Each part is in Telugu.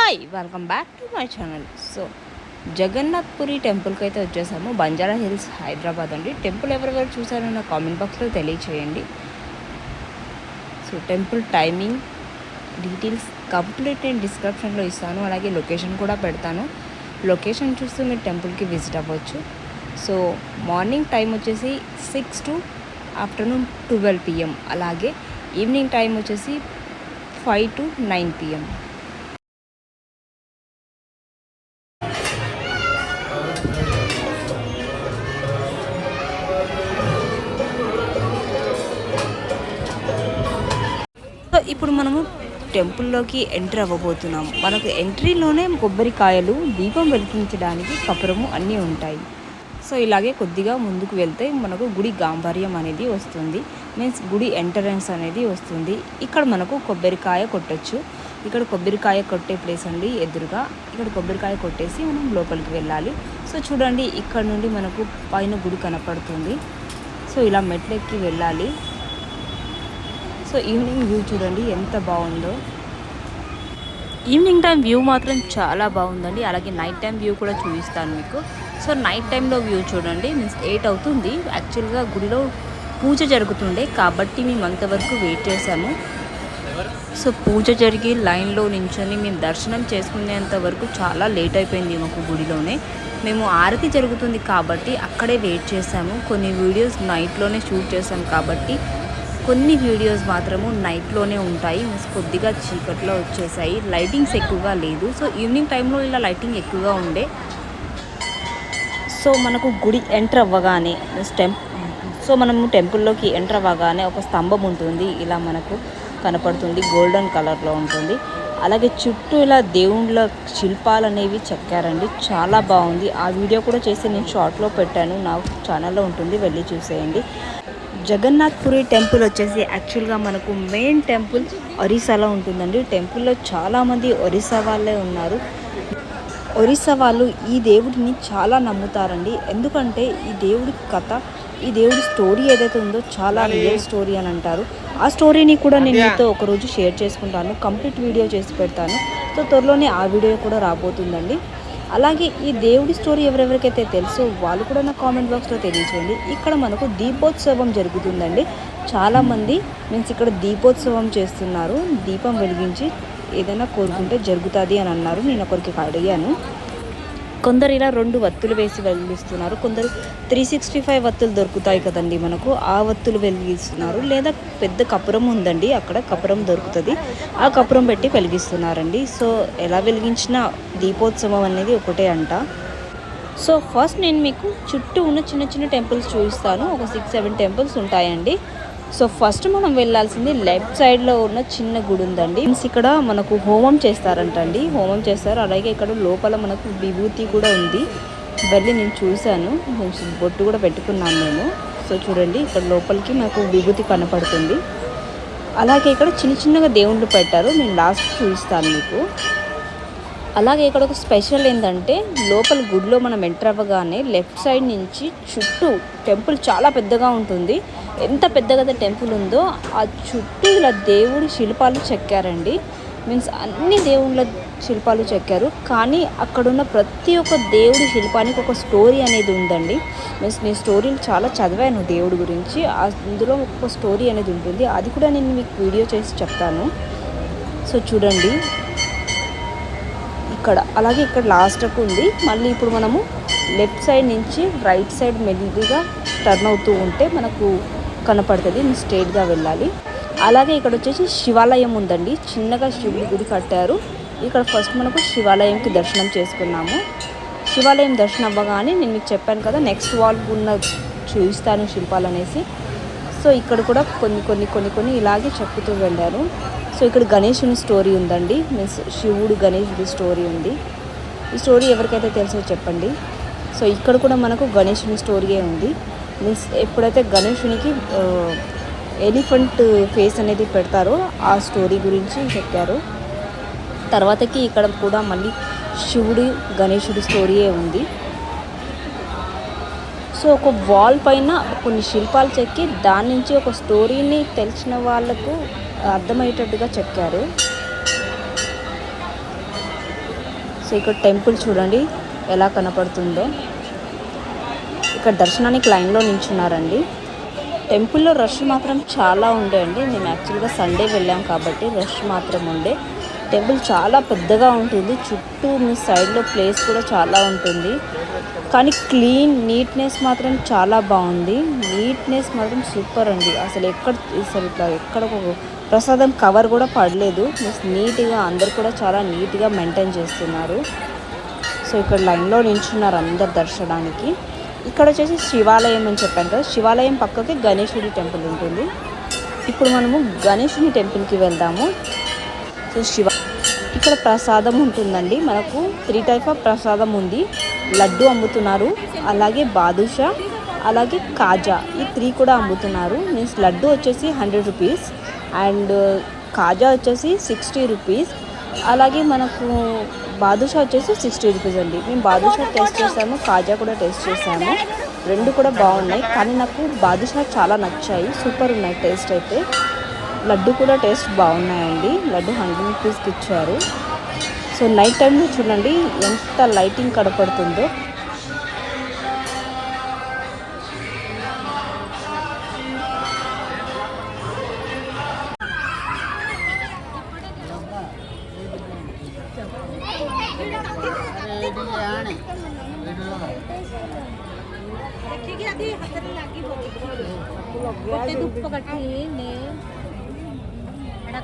Hi welcome back to my channel. So Jagannath Puri టెంపుల్కి అయితే వచ్చేసాము. బంజారా హిల్స్, హైదరాబాద్ అండి. టెంపుల్ ఎవరెవరు చూసారో నా కామెంట్ బాక్స్లో తెలియచేయండి. So temple timing details complete నేను డిస్క్రిప్షన్లో ఇస్తాను, అలాగే లొకేషన్ కూడా పెడతాను. లొకేషన్ చూస్తూ మీరు టెంపుల్కి విజిట్ అవ్వచ్చు. సో మార్నింగ్ టైం వచ్చేసి 6 to ఆఫ్టర్నూన్ 12 PM, అలాగే ఈవినింగ్ టైం వచ్చేసి 5 to 9 PM. సో ఇప్పుడు మనము టెంపుల్లోకి ఎంటర్ అవ్వబోతున్నాం. మనకు ఎంట్రీలోనే కొబ్బరికాయలు, దీపం వెలిగించడానికి కపురము అన్నీ ఉంటాయి. సో ఇలాగే కొద్దిగా ముందుకు వెళ్తే మనకు గుడి గాంభార్యం అనేది వస్తుంది, మీన్స్ గుడి ఎంట్రన్స్ అనేది వస్తుంది. ఇక్కడ మనకు కొబ్బరికాయ కొట్టచ్చు. ఇక్కడ కొబ్బరికాయ కొట్టే ప్లేస్ అండి ఎదురుగా. ఇక్కడ కొబ్బరికాయ కొట్టేసి మనం లోపలికి వెళ్ళాలి. సో చూడండి, ఇక్కడ నుండి మనకు పైన గుడి కనపడుతుంది. సో ఇలా మెట్లెక్కి వెళ్ళాలి. సో ఈవినింగ్ వ్యూ చూడండి ఎంత బాగుందో. ఈవినింగ్ టైం వ్యూ మాత్రం చాలా బాగుందండి. అలాగే నైట్ టైం వ్యూ కూడా చూపిస్తాను మీకు. సో నైట్ టైంలో వ్యూ చూడండి. మీన్స్ 8 అవుతుంది. యాక్చువల్గా గుడిలో పూజ జరుగుతుండే కాబట్టి మేము అంతవరకు వెయిట్ చేసాము. సో పూజ జరిగి లైన్లో నించొని మేము దర్శనం చేసుకునేంత వరకు చాలా లేట్ అయిపోయింది మాకు గుడిలోనే. మేము ఆరతి జరుగుతుంది కాబట్టి అక్కడే వెయిట్ చేసాము. కొన్ని వీడియోస్ నైట్లోనే షూట్ చేసాం కాబట్టి కొన్ని వీడియోస్ మాత్రము నైట్లోనే ఉంటాయి. మీన్స్ కొద్దిగా చీకట్లో వచ్చేసాయి, లైటింగ్స్ ఎక్కువగా లేదు. సో ఈవినింగ్ టైంలో ఇలా లైటింగ్ ఎక్కువగా ఉండే. సో మనకు గుడి ఎంటర్ అవ్వగానే సో మనము టెంపుల్లోకి ఎంటర్ అవ్వగానే ఒక స్తంభం ఉంటుంది, ఇలా మనకు కనపడుతుంది, గోల్డెన్ కలర్లో ఉంటుంది. అలాగే చుట్టూ ఇలా దేవుళ్ళ శిల్పాలు అనేవి చెక్కారండి, చాలా బాగుంది. ఆ వీడియో కూడా చేసి నేను షార్ట్లో పెట్టాను, నా ఛానల్లో ఉంటుంది, వెళ్ళి చూసేయండి. జగన్నాథ్ పురి టెంపుల్ వచ్చేసి యాక్చువల్గా మనకు మెయిన్ టెంపుల్ ఒరిస్సాలో ఉంటుందండి. టెంపుల్లో చాలామంది ఒరిస్సా వాళ్ళే ఉన్నారు. ఒరిస్సా వాళ్ళు ఈ దేవుడిని చాలా నమ్ముతారండి. ఎందుకంటే ఈ దేవుడి కథ, ఈ దేవుడి స్టోరీ ఏదైతే ఉందో చాలా రియల్ స్టోరీ అని అంటారు. ఆ స్టోరీని కూడా నేను మీతో ఒకరోజు షేర్ చేసుకుంటాను, కంప్లీట్ వీడియో చేసి పెడతాను. సో త్వరలోనే ఆ వీడియో కూడా రాబోతుందండి. అలాగే ఈ దేవుడి స్టోరీ ఎవరెవరికైతే తెలుసో వాళ్ళు కూడా నా కామెంట్ బాక్స్లో తెలియచేయండి. ఇక్కడ మనకు దీపోత్సవం జరుగుతుందండి. చాలామంది మీన్స్ ఇక్కడ దీపోత్సవం చేస్తున్నారు. దీపం వెలిగించి ఏదైనా కోరుకుంటే జరుగుతుంది అని అన్నారు. నేను ఒకరికి అడిగాను. కొందరు ఇలా 2 వత్తులు వేసి వెలిగిస్తున్నారు, కొందరు 365 వత్తులు దొరుకుతాయి కదండి మనకు, ఆ వత్తులు వెలిగిస్తున్నారు. లేదా పెద్ద కపురం ఉందండి, అక్కడ కపురం దొరుకుతుంది, ఆ కపురం పెట్టి వెలిగిస్తున్నారండి. సో ఎలా వెలిగించిన దీపోత్సవం అనేది ఒకటే అంట. సో ఫస్ట్ నేను మీకు చుట్టూ ఉన్న చిన్న చిన్న టెంపుల్స్ చూపిస్తాను. ఒక 6-7 టెంపుల్స్ ఉంటాయండి. సో ఫస్ట్ మనం వెళ్ళాల్సింది లెఫ్ట్ సైడ్లో ఉన్న చిన్న గుడి ఉందండి. మీన్స్ ఇక్కడ మనకు హోమం చేస్తారంటండి, హోమం చేస్తారు. అలాగే ఇక్కడ లోపల మనకు విభూతి కూడా ఉంది, వెళ్ళి నేను చూశాను, బొట్టు కూడా పెట్టుకున్నాను నేను. సో చూడండి, ఇక్కడ లోపలికి మనకు విభూతి కనపడుతుంది. అలాగే ఇక్కడ చిన్న చిన్నగా దేవుళ్ళు పెట్టారు, నేను లాస్ట్ చూపిస్తాను మీకు. అలాగే ఇక్కడ ఒక స్పెషల్ ఏంటంటే, లోపల గుడిలో మనం ఎంటర్ అవ్వగానే లెఫ్ట్ సైడ్ నుంచి చుట్టూ టెంపుల్ చాలా పెద్దగా ఉంటుంది. ఎంత పెద్దగా టెంపుల్ ఉందో ఆ చుట్టూ ఇలా దేవుడి శిల్పాలు చెక్కారండి. మీన్స్ అన్ని దేవుళ్ళ శిల్పాలు చెక్కారు, కానీ అక్కడున్న ప్రతి ఒక్క దేవుడి శిల్పానికి ఒక స్టోరీ అనేది ఉందండి. మీన్స్ నేను స్టోరీలు చాలా చదివాను దేవుడి గురించి, అందులో ఒక స్టోరీ అనేది ఉంటుంది. అది కూడా నేను మీకు వీడియో చేసి చెప్తాను. సో చూడండి ఇక్కడ. అలాగే ఇక్కడ లాస్ట్కు ఉంది. మళ్ళీ ఇప్పుడు మనము లెఫ్ట్ సైడ్ నుంచి రైట్ సైడ్ మెల్లిగా టర్న్ అవుతూ ఉంటే మనకు కనపడుతుంది, స్ట్రైట్గా వెళ్ళాలి. అలాగే ఇక్కడ వచ్చేసి శివాలయం ఉందండి, చిన్నగా శివుడి గుడి కట్టారు. ఇక్కడ ఫస్ట్ మనకు శివాలయంకి దర్శనం చేసుకున్నాము. శివాలయం దర్శనం అవ్వగానే నేను మీకు చెప్పాను కదా, నెక్స్ట్ వాల్ ఉన్న చూపిస్తాను శిల్పాలు అనేసి. సో ఇక్కడ కూడా కొన్ని ఇలాగే చెప్పుతూ వెళ్ళారు. సో ఇక్కడ గణేశుని స్టోరీ ఉందండి, మీన్స్ శివుడు గణేశుడి స్టోరీ ఉంది. ఈ స్టోరీ ఎవరికైతే తెలుసో చెప్పండి. సో ఇక్కడ కూడా మనకు గణేశుని స్టోరీయే ఉంది. మీన్స్ ఎప్పుడైతే గణేశునికి ఎలిఫెంట్ ఫేస్ అనేది పెడతారో ఆ స్టోరీ గురించి చెప్పారు. తర్వాతకి ఇక్కడ కూడా మళ్ళీ శివుడు గణేశుడి స్టోరీయే ఉంది. సో ఒక వాల్ పైన కొన్ని శిల్పాలు చెక్కి దాని నుంచి ఒక స్టోరీని తెలిసిన వాళ్ళకు అర్థమయ్యేటట్టుగా చెక్కారు. సో ఇక్కడ టెంపుల్ చూడండి ఎలా కనపడుతుందో. ఇక్కడ దర్శనానికి లైన్లో నించున్నారండి. టెంపుల్లో రష్ మాత్రం చాలా ఉండే అండి. మేము యాక్చువల్గా సండే వెళ్ళాం కాబట్టి రష్ మాత్రం ఉండే. టెంపుల్ చాలా పెద్దగా ఉంటుంది, చుట్టూ మీ సైడ్లో ప్లేస్ కూడా చాలా ఉంటుంది. కానీ నీట్నెస్ మాత్రం చాలా బాగుంది. నీట్నెస్ మాత్రం సూపర్ అండి. అసలు ఎక్కడ ప్రసాదం కవర్ కూడా పడలేదు. నీట్గా అందరు కూడా చాలా నీట్గా మెయింటైన్ చేస్తున్నారు. సో ఇక్కడ లైన్లో నించున్నారు అందరు దర్శనానికి. ఇక్కడ వచ్చేసి శివాలయం అని చెప్పాను కదా, శివాలయం పక్కకి గణేశుడి టెంపుల్ ఉంటుంది. ఇప్పుడు మనము గణేశుని టెంపుల్కి వెళ్దాము. సో ఇక్కడ ప్రసాదం ఉంటుందండి. మనకు 3 టైప్ ఆఫ్ ప్రసాదం ఉంది. లడ్డు అమ్ముతున్నారు, అలాగే బాదుషా, అలాగే కాజా, ఈ 3 కూడా అమ్ముతున్నారు. మీన్స్ లడ్డు వచ్చేసి 100 రూపీస్ అండ్ కాజా వచ్చేసి 60 రూపీస్, అలాగే మనకు బాదుషా వచ్చేసి 60 రూపీస్ అండి. మేము బాదుషా టేస్ట్ చేసాము, కాజా కూడా టేస్ట్ చేసాము. 2 కూడా బాగున్నాయి, కానీ నాకు బాదుషా చాలా నచ్చాయి. సూపర్ ఉన్నాయి టేస్ట్ అయితే. లడ్డు కూడా టేస్ట్ బాగున్నాయండి. లడ్డు 100 రూపీస్కి ఇచ్చారు. సో నైట్ టైంలో చూడండి ఎంత లైటింగ్ కనపడుతుందో.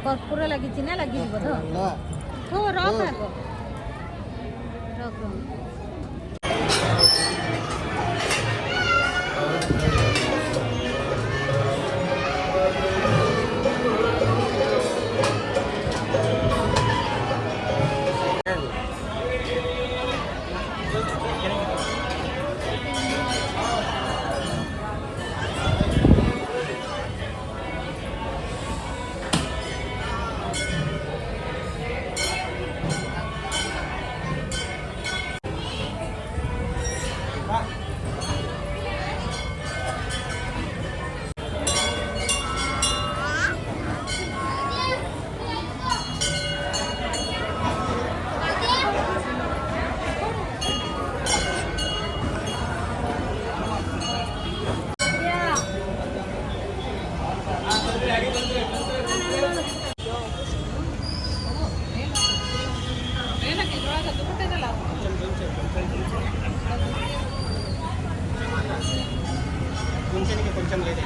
କର୍ପୁର ଲାଗିଛି ନା ଲାଗିଯିବ ତ ହଉ ରଖ ଆଗ ରଖ। కొంచెం లేదు.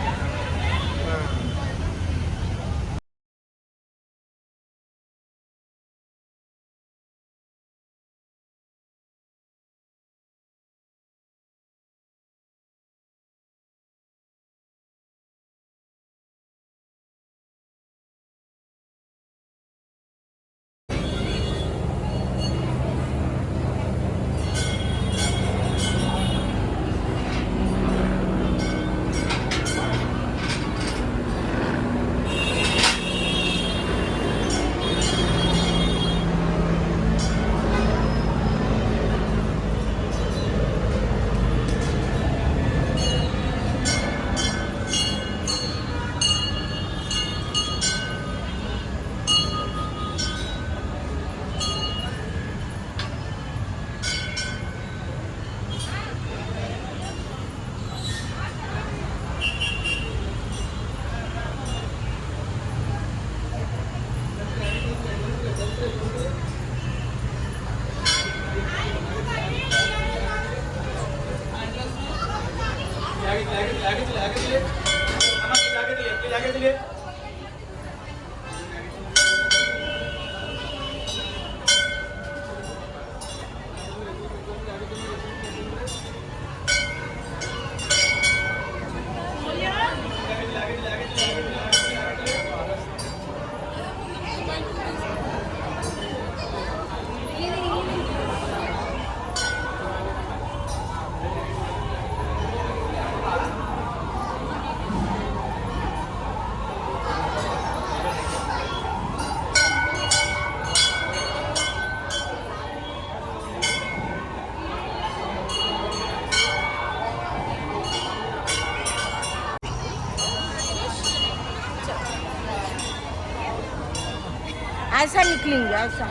ऐसा निकलेंगे ऐसा।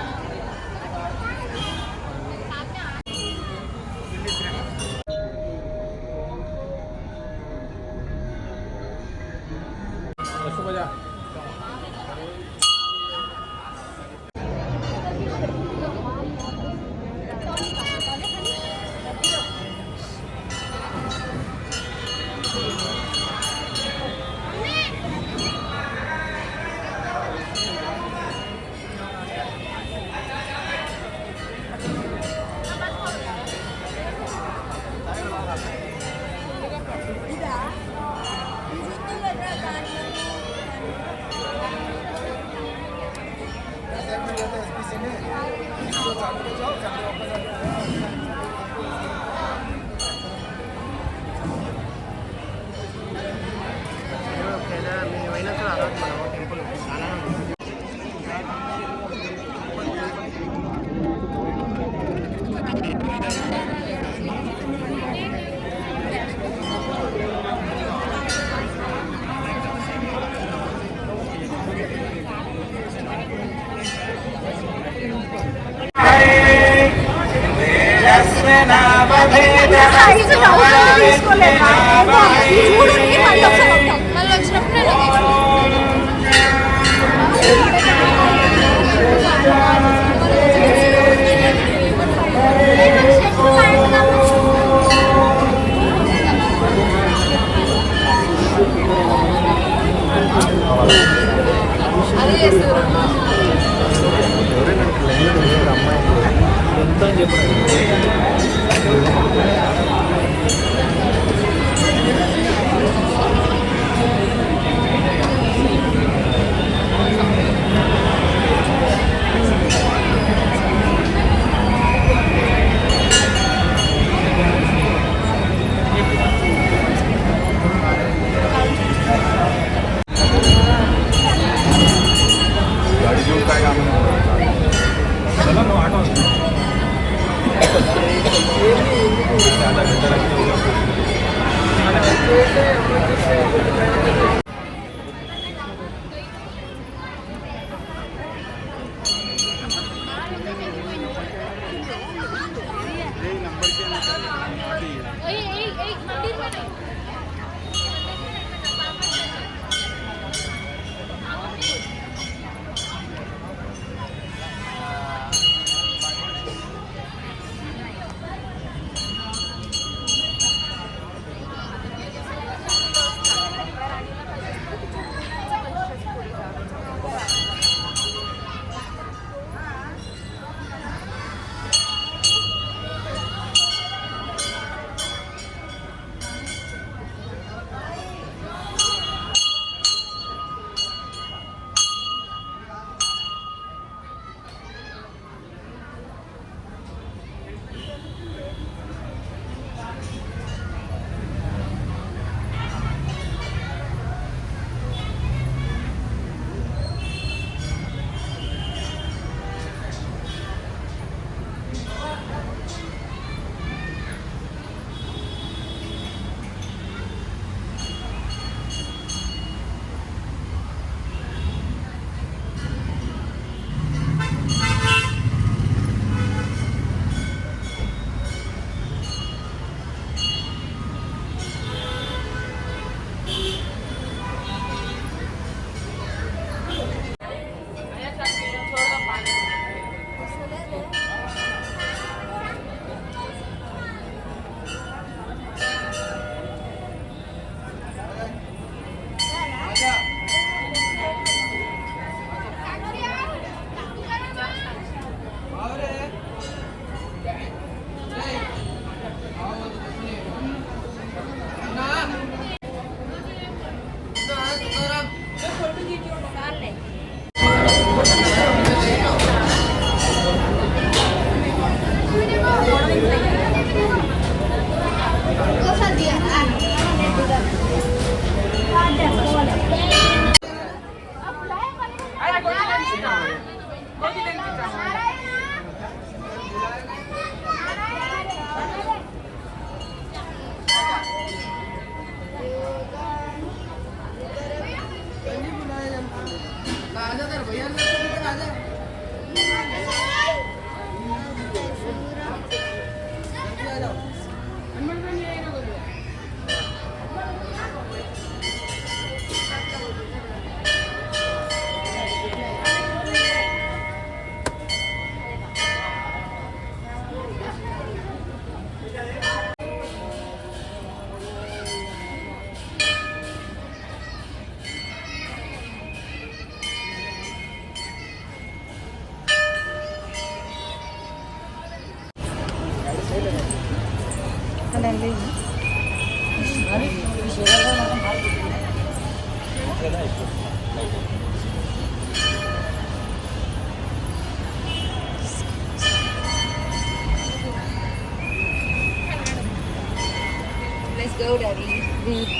ఇది